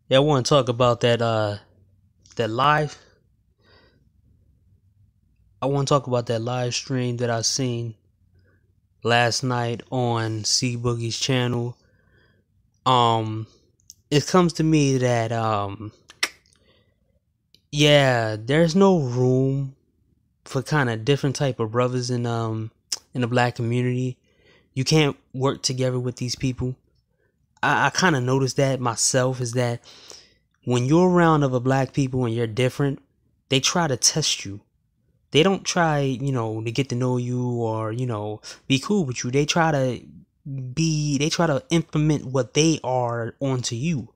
Yeah, I want to talk about that live. I want to talk about that live stream that I seen last night on C Boogie's channel. Um, it comes to me that yeah, there's no room for kind of different type of brothers in the black community. You can't work together with these people. I kind of noticed that myself is that when you're around other black people and you're different, they try to test you. They don't try, to get to know you or, be cool with you. They try to implement what they are onto you.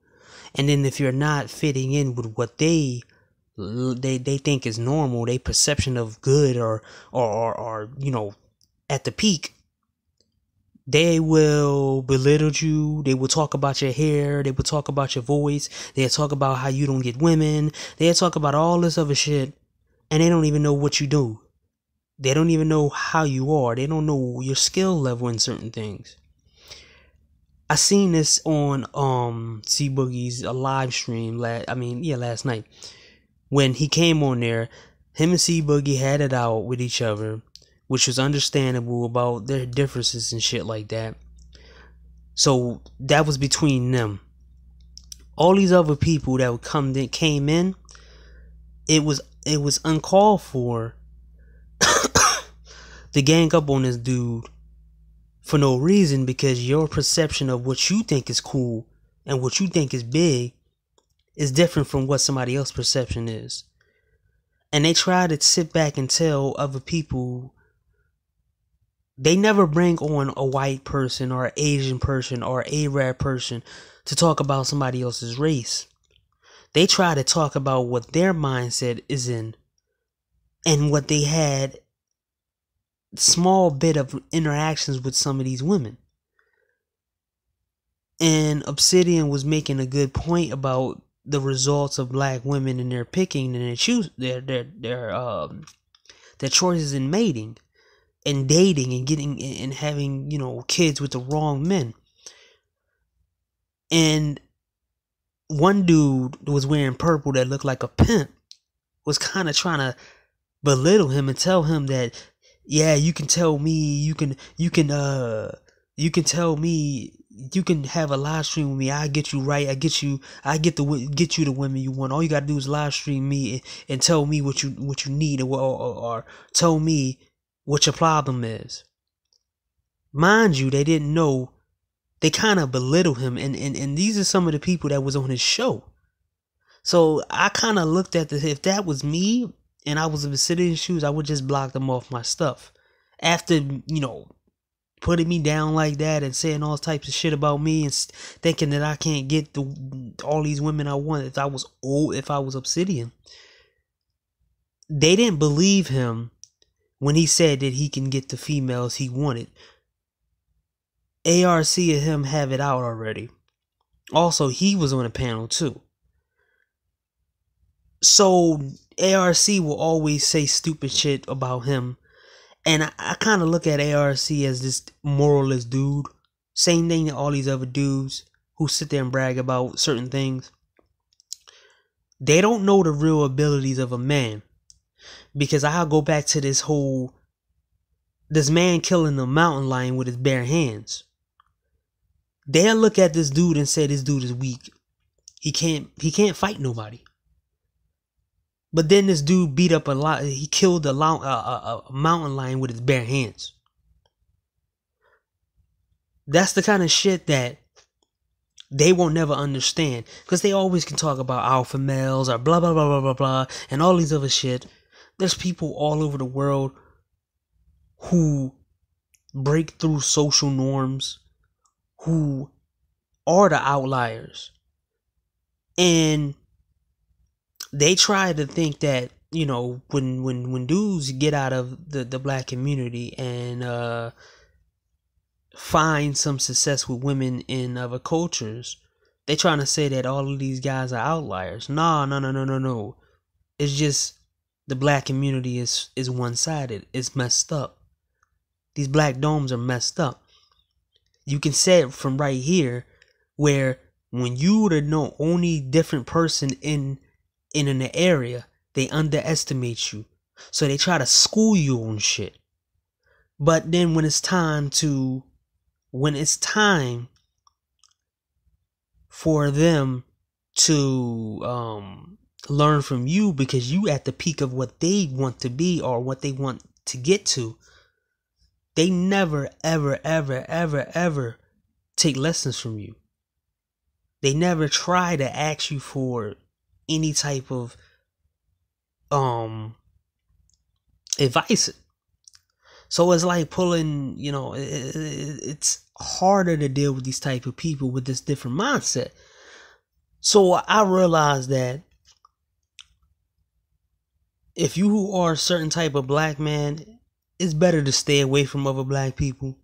And then if you're not fitting in with what they think is normal, they perception of good or at the peak, they will belittle you. They will talk about your hair. They will talk about your voice. They'll talk about how you don't get women. They'll talk about all this other shit, and they don't even know what you do. They don't even know how you are. They don't know your skill level in certain things. I seen this on C Boogie's live stream last night. When he came on there, him and C Boogie had it out with each other, which was understandable about their differences and shit like that. So that was between them. All these other people that came in, it was uncalled for to gang up on this dude for no reason, because your perception of what you think is cool and what you think is big is different from what somebody else's perception is. And they try to sit back and tell other people. They never bring on a white person or an Asian person or an Arab person to talk about somebody else's race. They try to talk about what their mindset is in and what they had small bit of interactions with some of these women. And Obsidian was making a good point about the results of black women and their picking and their choices in mating and dating and getting and having, kids with the wrong men. And one dude was wearing purple that looked like a pimp was kind of trying to belittle him and tell him that, yeah, you can tell me, you can tell me, you can have a live stream with me. I get you right. Get you the women you want. All you gotta do is live stream me and tell me what you need, or tell me what your problem is. Mind you, they didn't know. They kind of belittle him, and these are some of the people that was on his show. So I kind of looked at if that was me and I was in the city shoes, I would just block them off my stuff. After, putting me down like that and saying all types of shit about me and thinking that I can't get all these women I want if I was Obsidian. They didn't believe him when he said that he can get the females he wanted. ARC and him have it out already. Also, he was on a panel too. So ARC will always say stupid shit about him. And I kind of look at ARC as this moralist dude. Same thing to all these other dudes who sit there and brag about certain things. They don't know the real abilities of a man. Because I'll go back to this man killing the mountain lion with his bare hands. They'll look at this dude and say this dude is weak. He can't fight nobody. But then this dude beat up he killed a mountain lion with his bare hands. That's the kind of shit that they won't never understand. Because they always can talk about alpha males or blah, blah, blah, blah, blah, blah, and all these other shit. There's people all over the world who break through social norms, who are the outliers. And they try to think that, when dudes get out of the black community and find some success with women in other cultures, they trying to say that all of these guys are outliers. No. It's just the black community is one-sided. It's messed up. These black domes are messed up. You can say it from right here, where when you the no only different person in an area, they underestimate you. So they try to school you on shit. But then when it's time for them to learn from you, because you at the peak of what they want to be or what they want to get to, they never ever take lessons from you. They never try to ask you for any type of advice. So it's like pulling, it's harder to deal with these type of people with this different mindset. So I realized that if you are a certain type of black man, it's better to stay away from other black people,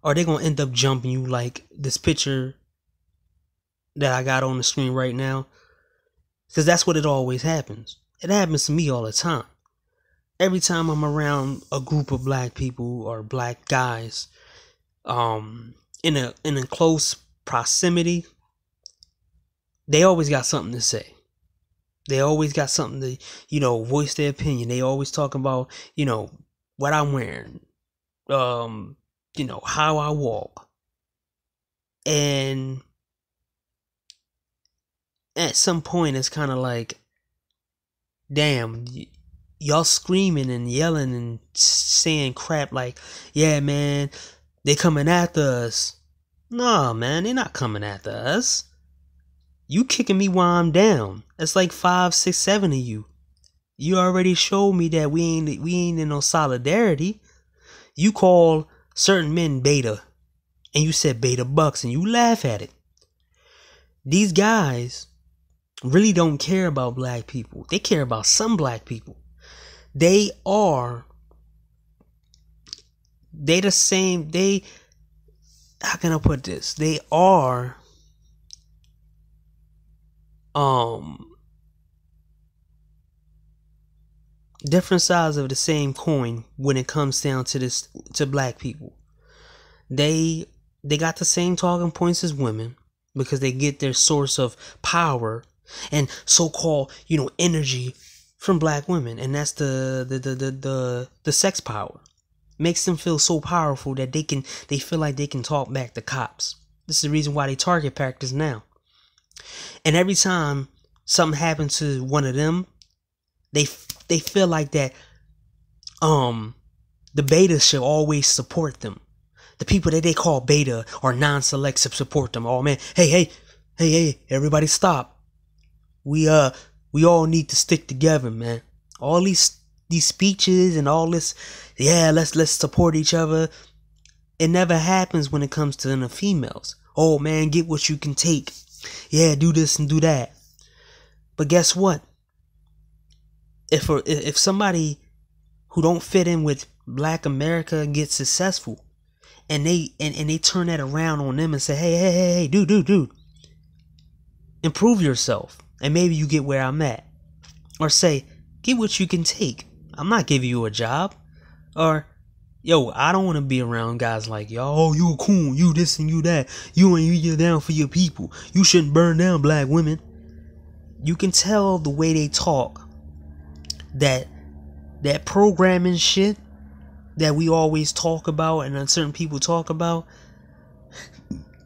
or they're going to end up jumping you like this picture that I got on the screen right now. Because that's what it always happens. It happens to me all the time. Every time I'm around a group of black people or black guys, in a close proximity, they always got something to say. They always got something to, voice their opinion. They always talk about, what I'm wearing, how I walk. And at some point, it's kind of like, damn, y'all screaming and yelling and saying crap like, yeah, man, they coming after us. Nah, man, they're not coming after us. You kicking me while I'm down. It's like 5, 6, 7 of you. You already showed me that we ain't in no solidarity. You call certain men beta, and you said beta bucks, and you laugh at it. These guys really don't care about black people. They care about some black people. They the same. How can I put this? They are different sides of the same coin when it comes down to black people. They got the same talking points as women, because they get their source of power and so-called, energy from black women, and that's the sex power. Makes them feel so powerful that they feel like they can talk back to cops. This is the reason why they target practice now. And every time something happens to one of them, they feel like that the beta should always support them. The people that they call beta or non-selective support them. Oh man, hey, everybody stop. We all need to stick together, man. All these speeches and all this, yeah, let's support each other. It never happens when it comes to the females. Oh man, get what you can take. Yeah, do this and do that. But guess what? If somebody who don't fit in with black America gets successful, and they turn that around on them and say, hey, dude, improve yourself, and maybe you get where I'm at. Or say, get what you can take. I'm not giving you a job. Or, yo, I don't want to be around guys like, yo, oh, you a coon, you this and you that. You're down for your people. You shouldn't burn down black women. You can tell the way they talk that programming shit that we always talk about and certain people talk about,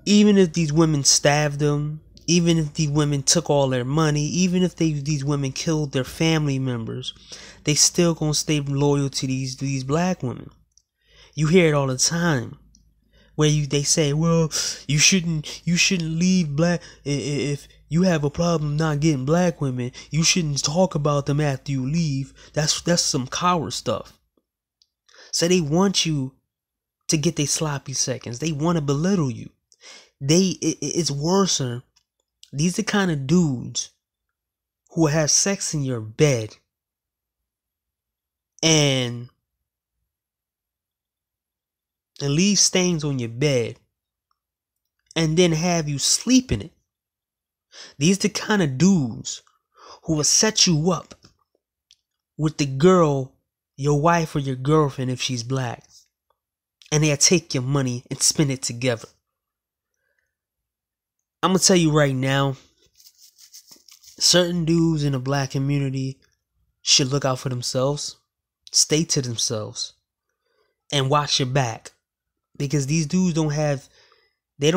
even if these women stabbed them, even if these women took all their money, even if these women killed their family members, they still gonna stay loyal to these black women. You hear it all the time, where they say, well, you shouldn't leave black. If you have a problem not getting black women, you shouldn't talk about them after you leave. That's some coward stuff. So they want you to get their sloppy seconds. They want to belittle you. It's worse. These are the kind of dudes who have sex in your bed and leave stains on your bed and then have you sleep in it. These are the kind of dudes who will set you up with the girl, your wife or your girlfriend if she's black, and they'll take your money and spend it together. I'm gonna tell you right now, certain dudes in the black community should look out for themselves, stay to themselves, and watch your back. Because these dudes don't have your they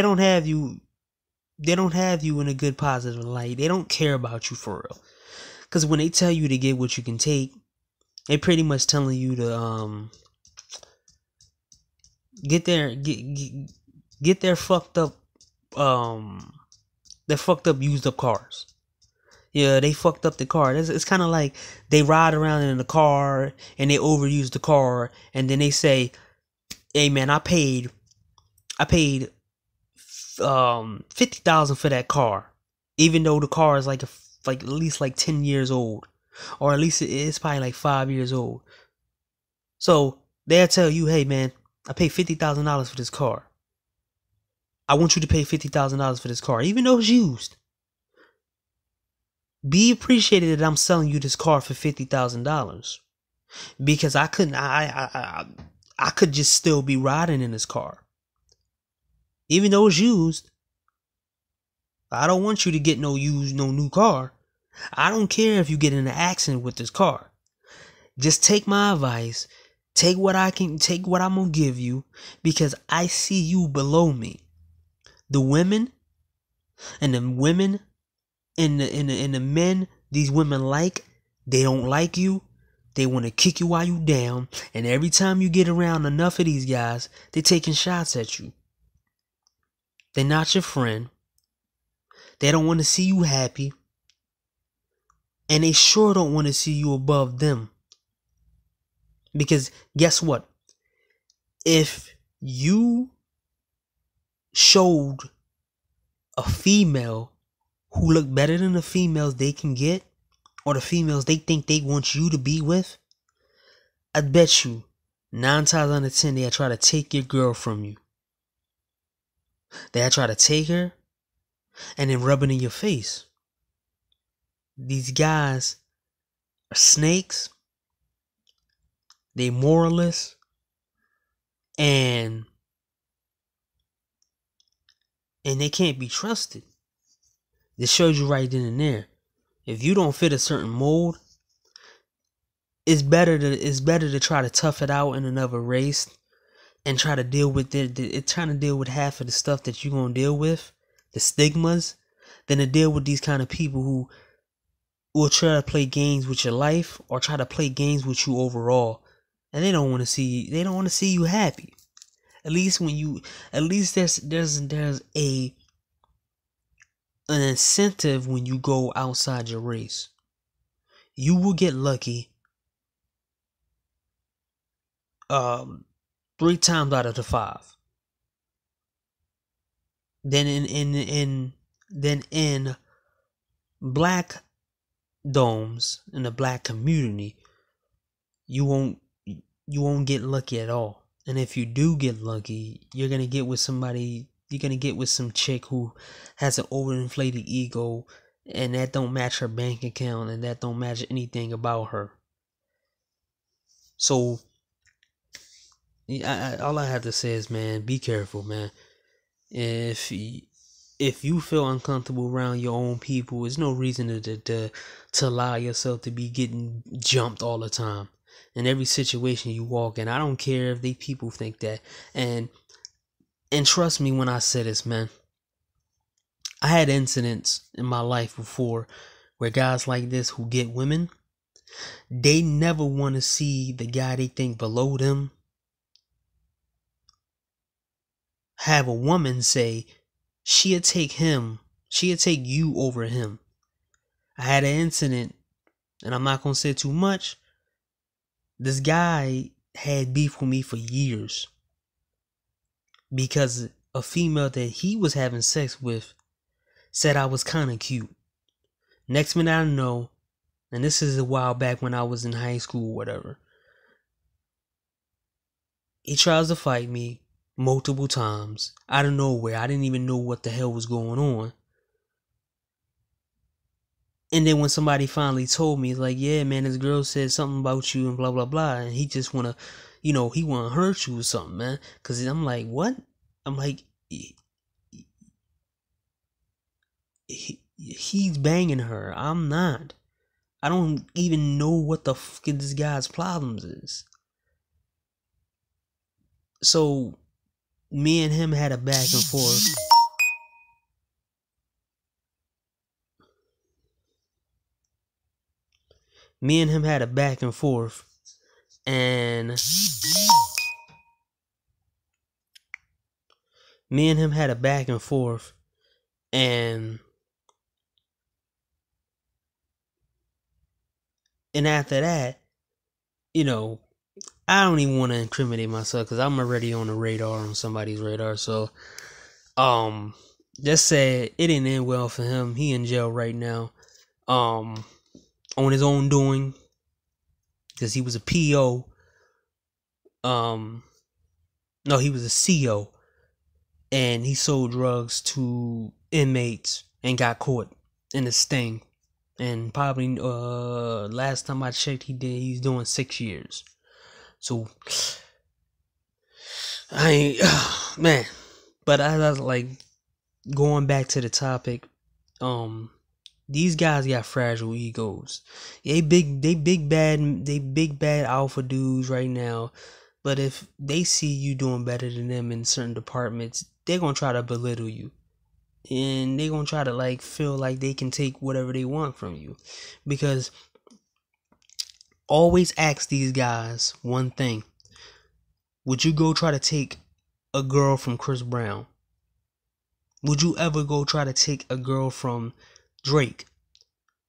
don't have you in a good positive light. They don't care about you for real. Because when they tell you to get what you can take, they pretty much telling you to get their fucked up used up cars. Yeah, they fucked up the car. It's kind of like they ride around in the car and they overuse the car, and then they say, "Hey man, I paid 50,000 for that car," even though the car is like at least like 10 years old, or at least it's probably like 5 years old. So they'll tell you, "Hey man, I paid $50,000 for this car. I want you to pay $50,000 for this car, even though it's used. Be appreciated that I'm selling you this car for $50,000, because I could just still be riding in this car, even though it's used. I don't want you to get no new car. I don't care if you get in an accident with this car. Just take my advice. Take what I'm gonna give you, because I see you below me. The women and the men these women they don't like you. They want to kick you while you down, and every time you get around enough of these guys, they're taking shots at you. They're not your friend. They don't want to see you happy, and they sure don't want to see you above them. Because guess what? If you showed a female who look better than the females they can get, or the females they think they want you to be with, I bet you 9 times out of 10 they'll try to take your girl from you. They'll try to take her and then rub it in your face. These guys are snakes. They moralists. And they can't be trusted. This shows you right then and there. If you don't fit a certain mold, it's better to try to tough it out in another race and try to deal with trying to deal with half of the stuff that you're gonna deal with, the stigmas, than to deal with these kind of people who will try to play games with your life or try to play games with you overall, and they don't want to see you happy. At least there's an incentive when you go outside your race. You will get lucky 3 times out of the 5. Then in black domes, in the black community, you won't get lucky at all. And if you do get lucky, you're gonna get with somebody. You're gonna get with some chick who has an overinflated ego, and that don't match her bank account, and that don't match anything about her. So, all I have to say is, man, be careful, man. If you feel uncomfortable around your own people, there's no reason to allow yourself to be getting jumped all the time in every situation you walk in. I don't care if people think that. And trust me when I say this, man. I had incidents in my life before where guys like this who get women, they never want to see the guy they think below them have a woman say she'll take you over him. I had an incident, and I'm not gonna say too much. This guy had beef with me for years because a female that he was having sex with said I was kind of cute. Next minute I know, and this is a while back when I was in high school or whatever, he tries to fight me multiple times out of nowhere. I didn't even know what the hell was going on. And then when somebody finally told me, like, yeah, man, this girl said something about you and blah, blah, blah. And he just want to, he want to hurt you or something, man. Cause I'm like, what? I'm like, he's banging her. I'm not. I don't even know what the fuck this guy's problems is. So me and him had a back and forth. Me and him had a back and forth. And me and him had a back and forth. And after that, I don't even want to incriminate myself because I'm already on the radar, on somebody's radar. So, just say it didn't end well for him. He in jail right now, on his own doing, because he was a PO. No, he was a CO, and he sold drugs to inmates and got caught in a sting. And probably last time I checked, he's doing 6 years. So man, but I was like, going back to the topic, these guys got fragile egos. They big bad alpha dudes right now. But if they see you doing better than them in certain departments, they're gonna try to belittle you. And they're gonna try to like feel like they can take whatever they want from you. Because always ask these guys one thing. Would you go try to take a girl from Chris Brown? Would you ever go try to take a girl from Drake?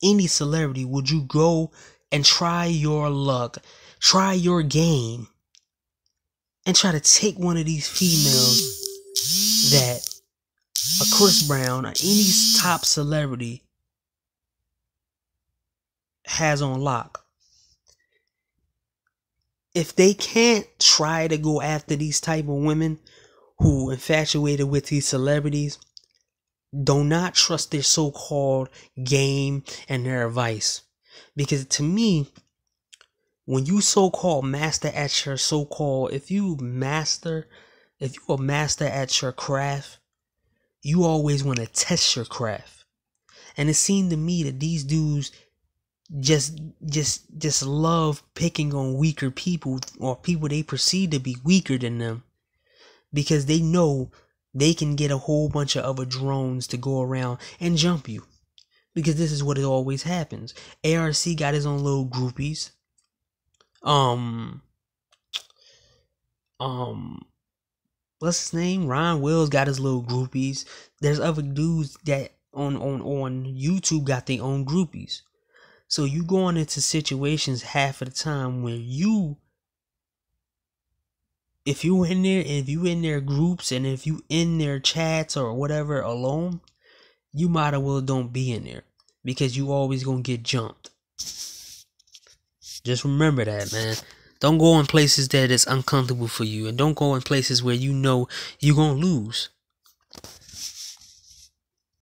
Any celebrity, would you go and try your luck, try your game, and try to take one of these females that a Chris Brown or any top celebrity has on lock? If they can't try to go after these type of women who infatuated with these celebrities, do not trust their so-called game and their advice. Because to me, when you so-called master at your so-called, if you're a master at your craft, you always want to test your craft. And it seemed to me that these dudes just love picking on weaker people, or people they perceive to be weaker than them, because they know they can get a whole bunch of other drones to go around and jump you. Because this is what it always happens. ARC got his own little groupies. What's his name? Ron Wills got his little groupies. There's other dudes that on YouTube got their own groupies. So you going into situations half of the time where if you in their groups, and if you in their chats or whatever alone, you might as well don't be in there, because you always gonna get jumped. Just remember that, man. Don't go in places that is uncomfortable for you, and don't go in places where you know you're gonna lose.